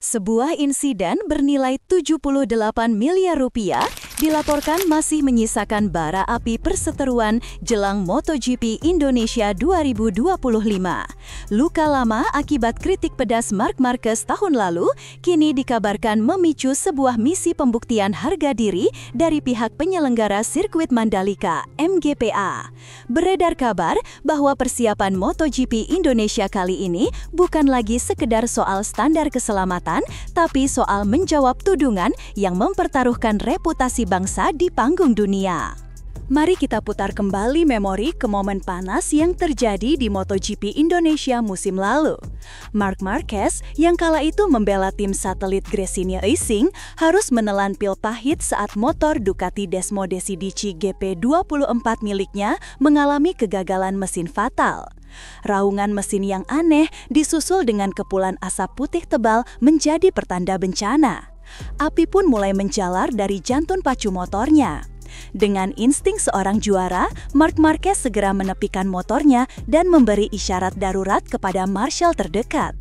Sebuah insiden bernilai 78 miliar rupiah dilaporkan masih menyisakan bara api perseteruan jelang MotoGP Indonesia 2025. Luka lama akibat kritik pedas Marc Marquez tahun lalu kini dikabarkan memicu sebuah misi pembuktian harga diri dari pihak penyelenggara sirkuit Mandalika, MGPA. Beredar kabar bahwa persiapan MotoGP Indonesia kali ini bukan lagi sekedar soal standar keselamatan, tapi soal menjawab tudungan yang mempertaruhkan reputasi bangsa di panggung dunia. Mari kita putar kembali memori ke momen panas yang terjadi di MotoGP Indonesia musim lalu. Marc Marquez yang kala itu membela tim satelit Gresini Racing harus menelan pil pahit saat motor Ducati Desmosedici GP24 miliknya mengalami kegagalan mesin fatal. Raungan mesin yang aneh disusul dengan kepulan asap putih tebal menjadi pertanda bencana. Api pun mulai menjalar dari jantung pacu motornya. Dengan insting seorang juara, Marc Marquez segera menepikan motornya dan memberi isyarat darurat kepada marshal terdekat.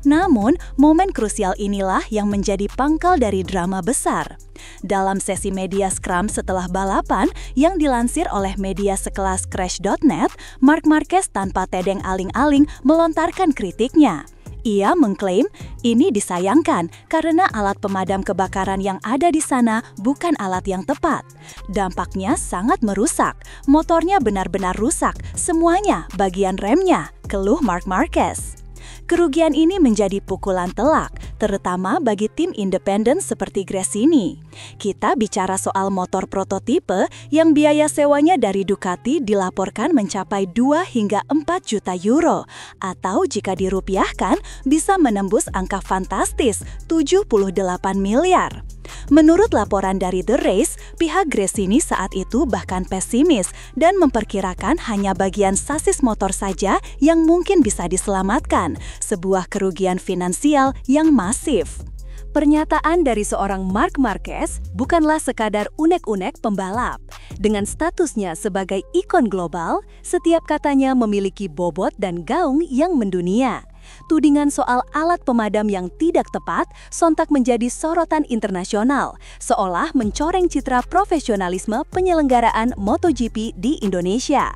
Namun, momen krusial inilah yang menjadi pangkal dari drama besar. Dalam sesi media scrum setelah balapan yang dilansir oleh media sekelas Crash.net, Marc Marquez tanpa tedeng aling-aling melontarkan kritiknya. Ia mengklaim ini disayangkan karena alat pemadam kebakaran yang ada di sana bukan alat yang tepat. Dampaknya sangat merusak, motornya benar-benar rusak, semuanya, bagian remnya, keluh Marc Marquez. Kerugian ini menjadi pukulan telak, terutama bagi tim independen seperti Gresini. Kita bicara soal motor prototipe yang biaya sewanya dari Ducati dilaporkan mencapai 2 hingga 4 juta euro, atau jika dirupiahkan bisa menembus angka fantastis 78 miliar. Menurut laporan dari The Race, pihak Gresini saat itu bahkan pesimis dan memperkirakan hanya bagian sasis motor saja yang mungkin bisa diselamatkan, sebuah kerugian finansial yang masif. Pernyataan dari seorang Marc Marquez bukanlah sekadar unek-unek pembalap. Dengan statusnya sebagai ikon global, setiap katanya memiliki bobot dan gaung yang mendunia. Tudingan soal alat pemadam yang tidak tepat sontak menjadi sorotan internasional, seolah mencoreng citra profesionalisme penyelenggaraan MotoGP di Indonesia.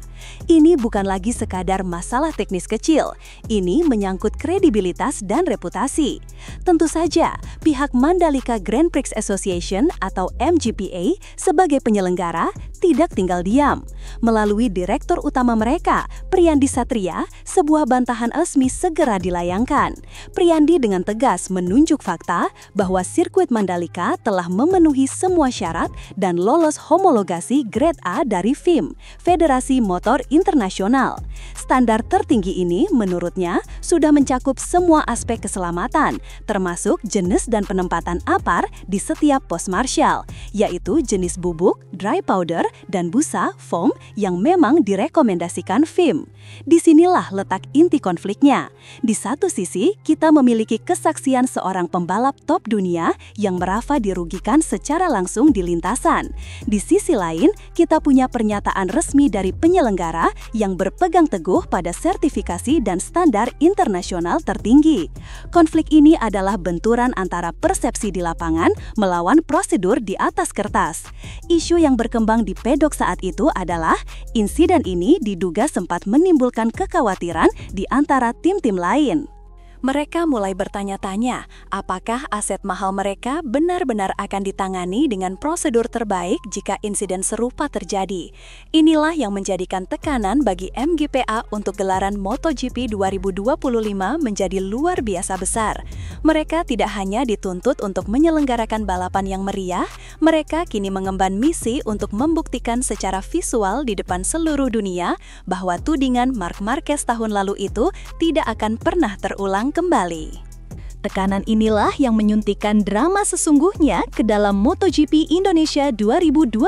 Ini bukan lagi sekadar masalah teknis kecil, ini menyangkut kredibilitas dan reputasi. Tentu saja, pihak Mandalika Grand Prix Association atau MGPA sebagai penyelenggara tidak tinggal diam. Melalui direktur utama mereka, Priyandi Satria, sebuah bantahan resmi segera dilayangkan. Priyandi dengan tegas menunjuk fakta bahwa sirkuit Mandalika telah memenuhi semua syarat dan lolos homologasi Grade A dari FIM, Federasi Motor Internasional. Standar tertinggi ini menurutnya sudah mencakup semua aspek keselamatan, termasuk jenis dan penempatan apar di setiap pos marshal, yaitu jenis bubuk, dry powder, dan busa, foam yang memang direkomendasikan FIM. Disinilah letak inti konfliknya. Di satu sisi, kita memiliki kesaksian seorang pembalap top dunia yang merasa dirugikan secara langsung di lintasan. Di sisi lain, kita punya pernyataan resmi dari penyelenggara yang berpegang teguh pada sertifikasi dan standar internasional tertinggi. Konflik ini adalah benturan antara persepsi di lapangan melawan prosedur di atas kertas. Isu yang berkembang di pedok saat itu adalah insiden ini diduga sempat menimbulkan kekhawatiran di antara tim-tim lain. Mereka mulai bertanya-tanya, apakah aset mahal mereka benar-benar akan ditangani dengan prosedur terbaik jika insiden serupa terjadi. Inilah yang menjadikan tekanan bagi MGPA untuk gelaran MotoGP 2025 menjadi luar biasa besar. Mereka tidak hanya dituntut untuk menyelenggarakan balapan yang meriah, mereka kini mengemban misi untuk membuktikan secara visual di depan seluruh dunia bahwa tudingan Marc Marquez tahun lalu itu tidak akan pernah terulang kembali. Tekanan inilah yang menyuntikkan drama sesungguhnya ke dalam MotoGP Indonesia 2025.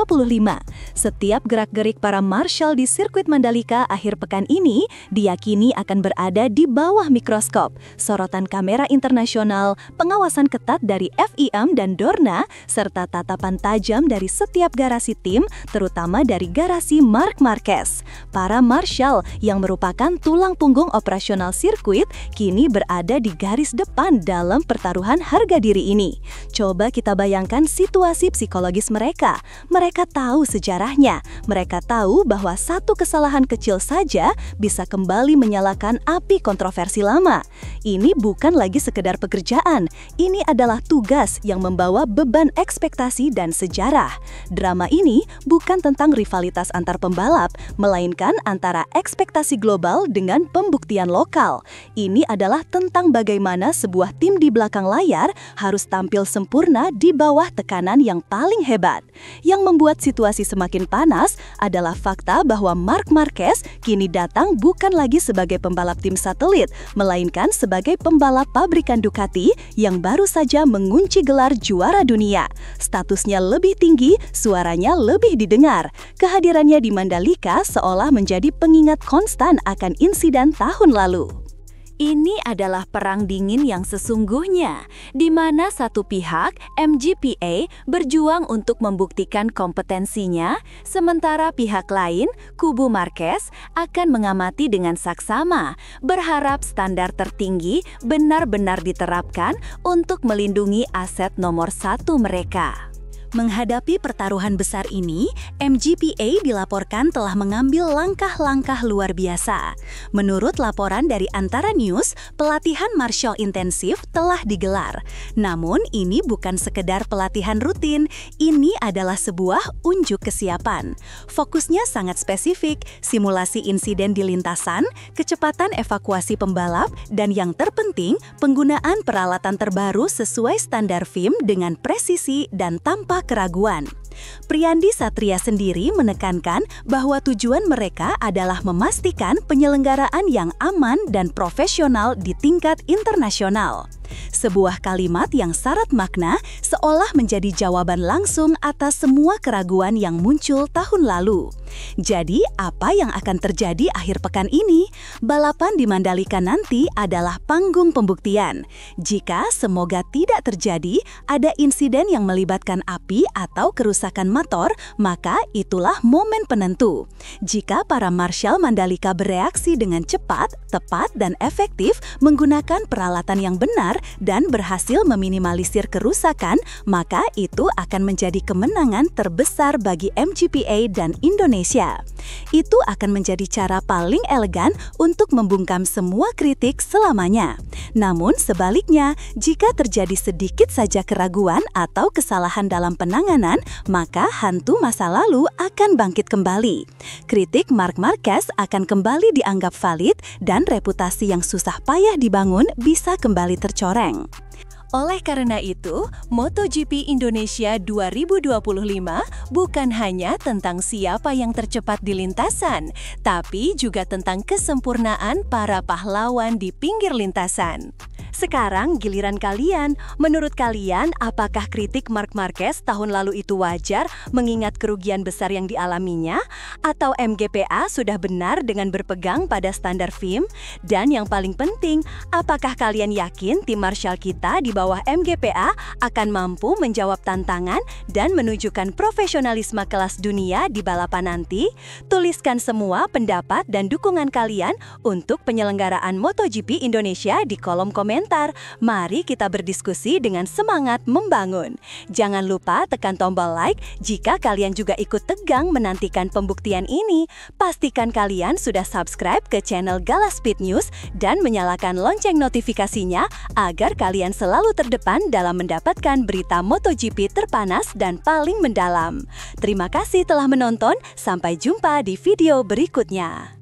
Setiap gerak-gerik para marshal di sirkuit Mandalika akhir pekan ini diyakini akan berada di bawah mikroskop, sorotan kamera internasional, pengawasan ketat dari FIM dan Dorna, serta tatapan tajam dari setiap garasi tim, terutama dari garasi Marc Marquez. Para marshal yang merupakan tulang punggung operasional sirkuit kini berada di garis depan dalam pertaruhan harga diri ini. Coba kita bayangkan situasi psikologis mereka. Mereka tahu sejarahnya. Mereka tahu bahwa satu kesalahan kecil saja bisa kembali menyalakan api kontroversi lama. Ini bukan lagi sekedar pekerjaan. Ini adalah tugas yang membawa beban ekspektasi dan sejarah. Drama ini bukan tentang rivalitas antar pembalap, melainkan antara ekspektasi global dengan pembuktian lokal. Ini adalah tentang bagaimana sebuah tim di belakang layar harus tampil sempurna di bawah tekanan yang paling hebat. Yang membuat situasi semakin panas adalah fakta bahwa Marc Marquez kini datang bukan lagi sebagai pembalap tim satelit, melainkan sebagai pembalap pabrikan Ducati yang baru saja mengunci gelar juara dunia. Statusnya lebih tinggi, suaranya lebih didengar. Kehadirannya di Mandalika seolah menjadi pengingat konstan akan insiden tahun lalu. Ini adalah perang dingin yang sesungguhnya, di mana satu pihak, MGPA, berjuang untuk membuktikan kompetensinya, sementara pihak lain, kubu Marquez, akan mengamati dengan saksama, berharap standar tertinggi benar-benar diterapkan untuk melindungi aset nomor satu mereka. Menghadapi pertaruhan besar ini, MGPA dilaporkan telah mengambil langkah-langkah luar biasa. Menurut laporan dari Antara News, pelatihan marshal intensif telah digelar. Namun, ini bukan sekedar pelatihan rutin, ini adalah sebuah unjuk kesiapan. Fokusnya sangat spesifik, simulasi insiden di lintasan, kecepatan evakuasi pembalap, dan yang terpenting, penggunaan peralatan terbaru sesuai standar FIM dengan presisi dan tanpa keraguan. Priyandi Satria sendiri menekankan bahwa tujuan mereka adalah memastikan penyelenggaraan yang aman dan profesional di tingkat internasional. Sebuah kalimat yang syarat makna seolah menjadi jawaban langsung atas semua keraguan yang muncul tahun lalu. Jadi, apa yang akan terjadi akhir pekan ini? Balapan di Mandalika nanti adalah panggung pembuktian. Jika semoga tidak terjadi ada insiden yang melibatkan api atau kerusakan motor, maka itulah momen penentu. Jika para marshal Mandalika bereaksi dengan cepat, tepat, dan efektif menggunakan peralatan yang benar dan berhasil meminimalisir kerusakan, maka itu akan menjadi kemenangan terbesar bagi MGPA dan Indonesia. Itu akan menjadi cara paling elegan untuk membungkam semua kritik selamanya. Namun sebaliknya, jika terjadi sedikit saja keraguan atau kesalahan dalam penanganan, maka hantu masa lalu akan bangkit kembali. Kritik Marc Marquez akan kembali dianggap valid dan reputasi yang susah payah dibangun bisa kembali tercoreng. Oleh karena itu, MotoGP Indonesia 2025 bukan hanya tentang siapa yang tercepat di lintasan, tapi juga tentang kesempurnaan para pahlawan di pinggir lintasan. Sekarang giliran kalian. Menurut kalian, apakah kritik Marc Marquez tahun lalu itu wajar mengingat kerugian besar yang dialaminya? Atau MGPA sudah benar dengan berpegang pada standar FIM? Dan yang paling penting, apakah kalian yakin tim marshal kita di bawah MGPA akan mampu menjawab tantangan dan menunjukkan profesionalisme kelas dunia di balapan nanti? Tuliskan semua pendapat dan dukungan kalian untuk penyelenggaraan MotoGP Indonesia di kolom komentar. Mari kita berdiskusi dengan semangat membangun. Jangan lupa tekan tombol like jika kalian juga ikut tegang menantikan pembuktian ini. Pastikan kalian sudah subscribe ke channel Gala Speed News dan menyalakan lonceng notifikasinya agar kalian selalu terdepan dalam mendapatkan berita MotoGP terpanas dan paling mendalam. Terima kasih telah menonton, sampai jumpa di video berikutnya.